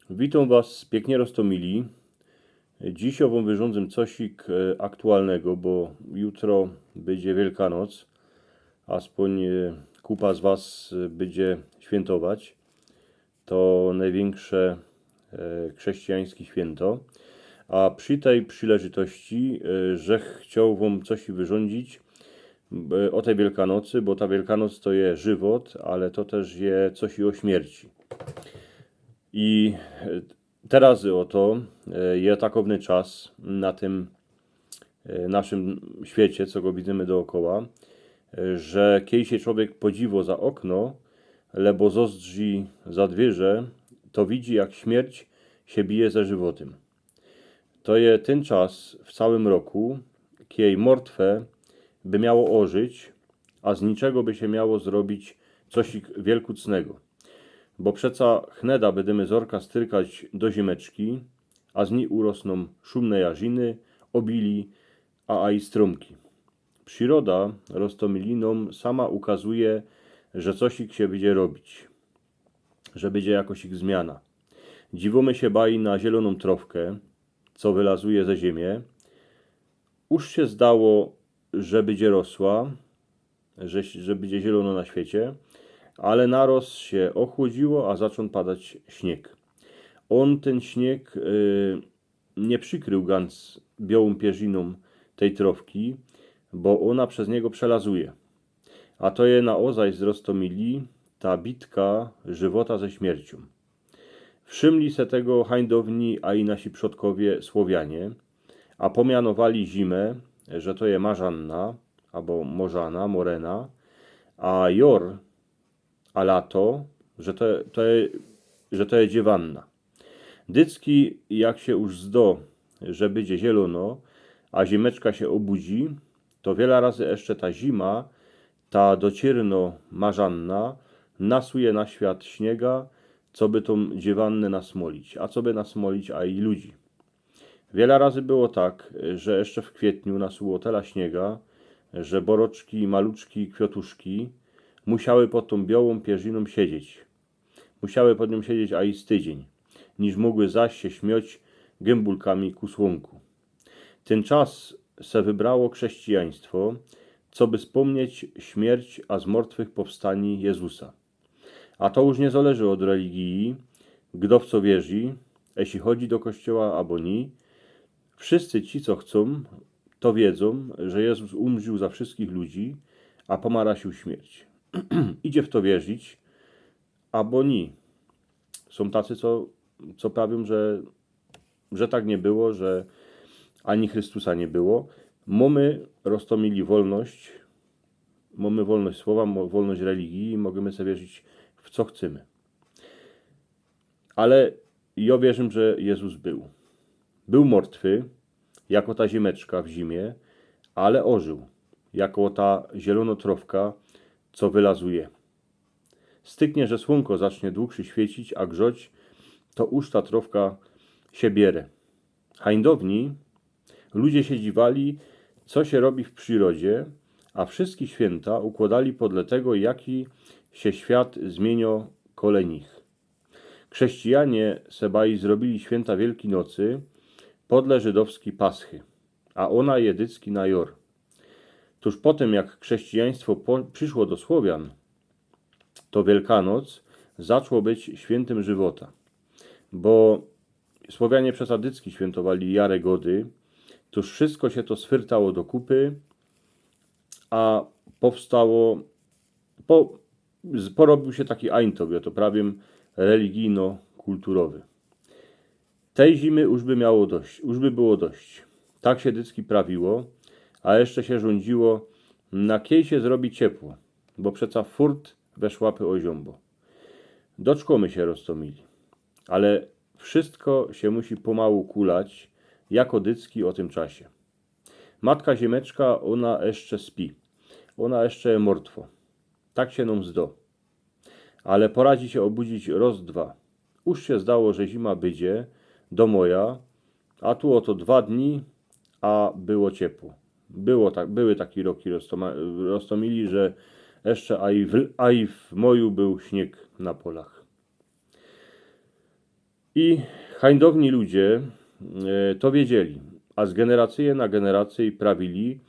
Witam Was pięknie roztomili. Dziś wam wyrządzę cosik aktualnego, bo jutro będzie Wielkanoc, aspoň kupa z Was będzie świętować. To największe chrześcijańskie święto. A przy tej przyleżytości, że chciał Wam coś wyrządzić o tej Wielkanocy, bo ta Wielkanoc to jest żywot, ale to też jest coś i o śmierci. I teraz oto jest takowny czas na tym naszym świecie, co go widzimy dookoła, że kiedy się człowiek podziwo za okno, lebo zozdrzy za dwierze, to widzi, jak śmierć się bije ze żywotem. To jest ten czas w całym roku, kiedy martwe by miało ożyć, a z niczego by się miało zrobić coś wielkucnego. Bo przeca chneda będziemy zorka styrkać do ziemeczki, a z niej urosną szumne jarziny, obili, a i strumki. Przyroda roztomilinom sama ukazuje, że coś się będzie robić, że będzie jakoś ich zmiana. Dziwimy się baj na zieloną trofkę, co wylazuje ze ziemię. Już się zdało, że będzie rosła, że będzie zielono na świecie, ale naroz się ochłodziło, a zaczął padać śnieg. Ten śnieg nie przykrył ganz białą pierziną tej trofki, bo ona przez niego przelazuje. A to je na ozaj zrostomili ta bitka żywota ze śmiercią. Wszymli se tego hańdowni, a i nasi przodkowie Słowianie, a pomianowali zimę, że to je marzanna, albo morzana, morena, a jor, a lato, że to je dziewanna. Dycki, jak się już zdo, że będzie zielono, a zimeczka się obudzi, to wiele razy jeszcze ta zima, ta docierno marzanna, nasuje na świat śniega, co by tą dziewannę nasmolić, a co by nasmolić, a i ludzi. Wiele razy było tak, że jeszcze w kwietniu nasuło tela śniega, że boroczki, maluczki, kwiatuszki musiały pod tą białą pierziną siedzieć. Musiały pod nią siedzieć, a i z tydzień, niż mogły zaś się śmiać gębulkami ku słonku. Ten czas se wybrało chrześcijaństwo, co by wspomnieć śmierć, a z martwych powstanie Jezusa. A to już nie zależy od religii, kto w co wierzy, jeśli chodzi do kościoła albo nie. Wszyscy ci, co chcą, to wiedzą, że Jezus umrzył za wszystkich ludzi, a pomarasił śmierć. Idzie w to wierzyć, albo nie. Są tacy, co prawią, że tak nie było, że ani Chrystusa nie było. Mamy roztomili wolność, mamy wolność słowa, wolność religii i możemy sobie wierzyć w co chcemy. Ale ja wierzę, że Jezus był. Był martwy, jako ta ziemeczka w zimie, ale ożył, jako ta zielonotrofka, co wylazuje. Styknie, że słonko zacznie dłuższy świecić, a grzać, to już ta trofka się bierze. Hańdowni ludzie się dziwali, co się robi w przyrodzie, a wszystkie święta układali podle tego, jaki się świat zmienio kole nich. Chrześcijanie sebaj zrobili święta Wielkiej Nocy podle żydowskiej Paschy, a ona jedycki na jor. Tuż potem, jak chrześcijaństwo przyszło do Słowian, to Wielkanoc zaczło być świętem żywota, bo Słowianie przesadycki świętowali Jarę Gody, tuż wszystko się to swyrtało do kupy, a powstało, porobił się taki ańtow, to prawie religijno-kulturowy. Tej zimy już by miało dość, już by było dość. Tak się dycki prawiło, a jeszcze się rządziło, na kiej się zrobi ciepło, bo przeca furt weszłapy o ziąbo. Doczkomy się roztomili, ale wszystko się musi pomału kulać, jako dycki o tym czasie. Matka ziemeczka, ona jeszcze spi, ona jeszcze martwo. Tak się nam zdo. Ale poradzi się obudzić dwa. Już się zdało, że zima będzie do moja, a tu oto 2 dni, a było ciepło. Były takie roki roztomili, że jeszcze a i w moju był śnieg na polach. I hańdowni ludzie to wiedzieli, a z generacji na generację prawili,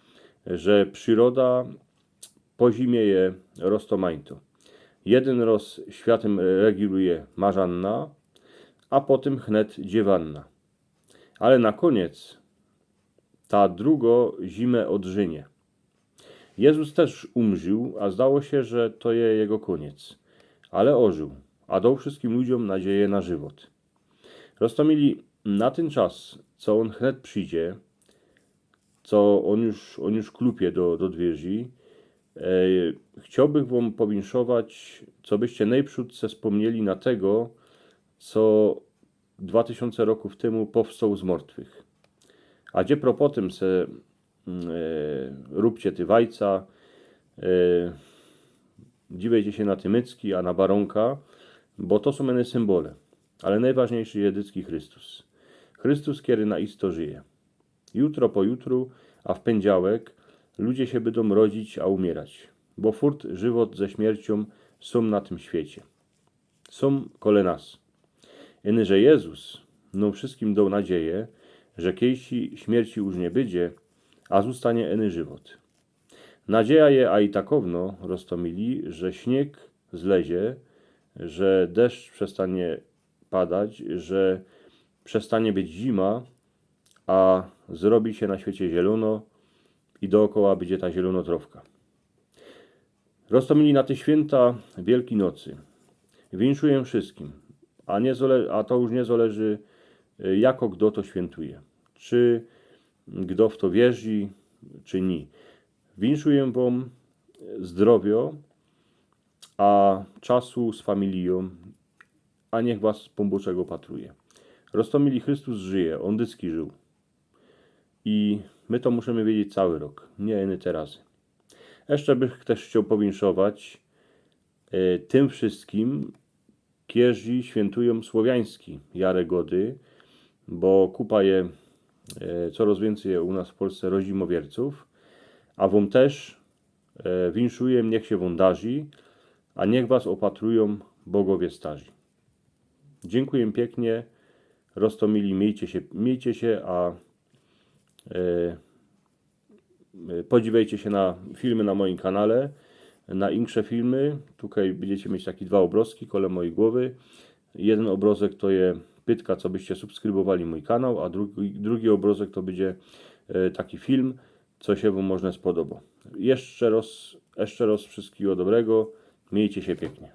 że przyroda po zimie je roztomańto. Jeden roz światem reguluje Marzanna, a potem chnet dziewanna. Ale na koniec ta drugo zimę odżynie. Jezus też umrzył, a zdało się, że to jego koniec. Ale ożył, a dał wszystkim ludziom nadzieję na żywot. Roztomili na ten czas, co on chnet przyjdzie, co on już klupie do dwierzy, chciałbym wam powinszować, co byście najprzód se wspomnieli na tego, co 2000 roków temu powstał z martwych. A gdzie propotem se róbcie ty wajca, dziwiajcie się na Tymycki, a na Baronka, bo to są mene symbole. Ale najważniejszy jest dycki Chrystus. Chrystus, kiedy na isto żyje. Jutro po jutru, a w poniedziałek ludzie się będą rodzić, a umierać. Bo furt żywot ze śmiercią są na tym świecie. Są kole nas. Iny, że Jezus no wszystkim dał nadzieję, że kiejsi śmierci już nie będzie, a zostanie eny żywot. Nadzieja je, a i takowno roztomili, że śnieg zlezie, że deszcz przestanie padać, że przestanie być zima, a zrobi się na świecie zielono i dookoła będzie ta zielonotrowka. Roztomili na te święta Wielkiej Nocy. Winszuję wszystkim, a to już nie zależy, jako kto to świętuje. Czy kto w to wierzy, czy nie. Winszuję wam zdrowia, a czasu z familią, a niech was Pan Bożego patruje. Roztomili Chrystus żyje, on dycki żył. I my to musimy wiedzieć cały rok, nie inny teraz. Jeszcze bych też chciał powinszować tym wszystkim, którzy świętują słowiański Jarę-Gody, bo kupa je coraz więcej u nas w Polsce rodzimowierców, a wam też winszuję, niech się wam darzy, a niech was opatrują bogowie starzy. Dziękuję pięknie, roztomili, miejcie się, a podziwiajcie się na filmy na moim kanale, na insze filmy. Tutaj będziecie mieć takie dwa obrazki koło mojej głowy. Jeden obrazek to jest pytka, co byście subskrybowali mój kanał, a drugi obrazek to będzie taki film, co się wam można spodoba. Jeszcze raz wszystkiego dobrego, miejcie się pięknie.